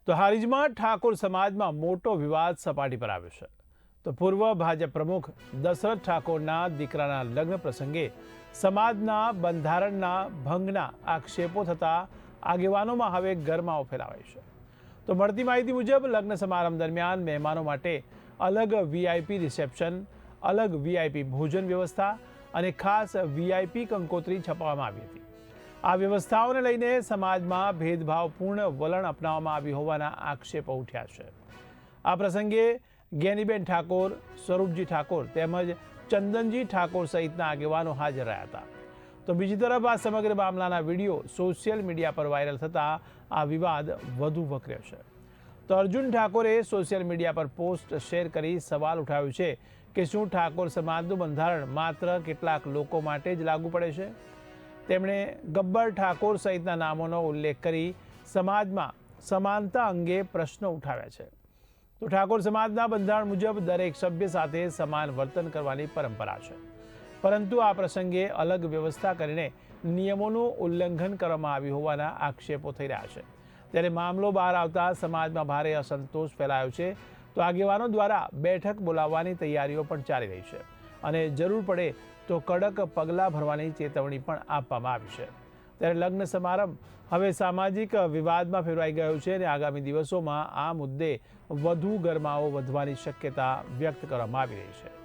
તો હારીજમાં ઠાકોર સમાજમાં મોટો વિવાદ સપાટી પર આવ્યો છે. તો પૂર્વ ભાજપ પ્રમુખ દશરથ ઠાકોરના દીકરાના લગ્ન પ્રસંગે સમાજના બંધારણના ભંગના આક્ષેપો થતા આગેવાનોમાં હવે ગરમાવો ફેલાવાયો છે. તો મળતી માહિતી મુજબ લગ્ન સમારંભ દરમિયાન મહેમાનો માટે અલગ વીઆઈપી રિસેપ્શન, અલગ વીઆઈપી ભોજન વ્યવસ્થા અને ખાસ વીઆઈપી કંકોત્રી છપાવવામાં આવી હતી. આ વ્યવસ્થાઓને લઈને સમાજમાં ભેદભાવપૂર્ણ વલણ અપનાવવામાં આવ્યું હોવાના આક્ષેપો ઉઠ્યા છે. આ પ્રસંગે જ્ઞાનીબેન ઠાકોર, સ્વરૂપજી ઠાકોર તેમજ ચંદનજી ઠાકોર સહિતના આગેવાનો હાજર રહ્યા હતા. તો બીજી તરફ આ સમગ્ર મામલાના વિડીયો સોશિયલ મીડિયા પર વાયરલ થતાં આ વિવાદ વધુ વકર્યો છે. તો અર્જુન ઠાકોરે સોશિયલ મીડિયા પર પોસ્ટ શેર કરી સવાલ ઉઠાવ્યો છે કે શું ઠાકોર સમાજનું બંધારણ માત્ર કેટલાક લોકો માટે જ લાગુ પડે છે? તેમણે ગબ્બર ઠાકોર સહિતના નામોનો ઉલ્લેખ કરી સમાજમાં સમાનતા અંગે પ્રશ્નો ઉઠાવ્યા છે. તો ઠાકોર સમાજના બંધારણ મુજબ દરેક સભ્ય સાથે સમાન વર્તન કરવાની પરંપરા છે, પરંતુ આ પ્રસંગે અલગ વ્યવસ્થા કરીને નિયમોનું ઉલ્લંઘન કરવામાં આવ્યું હોવાના આક્ષેપો થઈ રહ્યા છે. ત્યારે મામલો બહાર આવતા સમાજમાં ભારે અસંતોષ ફેલાયો છે. તો આગેવાનો દ્વારા બેઠક બોલાવવાની તૈયારીઓ પણ ચાલી રહી છે અને જરૂર પડે તો કડક પગલાં ભરવાની ચેતવણી પણ આપવામાં આવી છે. ત્યારે લગ્ન સમારંભ હવે સામાજિક વિવાદમાં ફેરવાઈ ગયો છે અને આગામી દિવસોમાં આ મુદ્દે વધુ ગરમાવો વધવાની શક્યતા વ્યક્ત કરવામાં આવી રહી છે.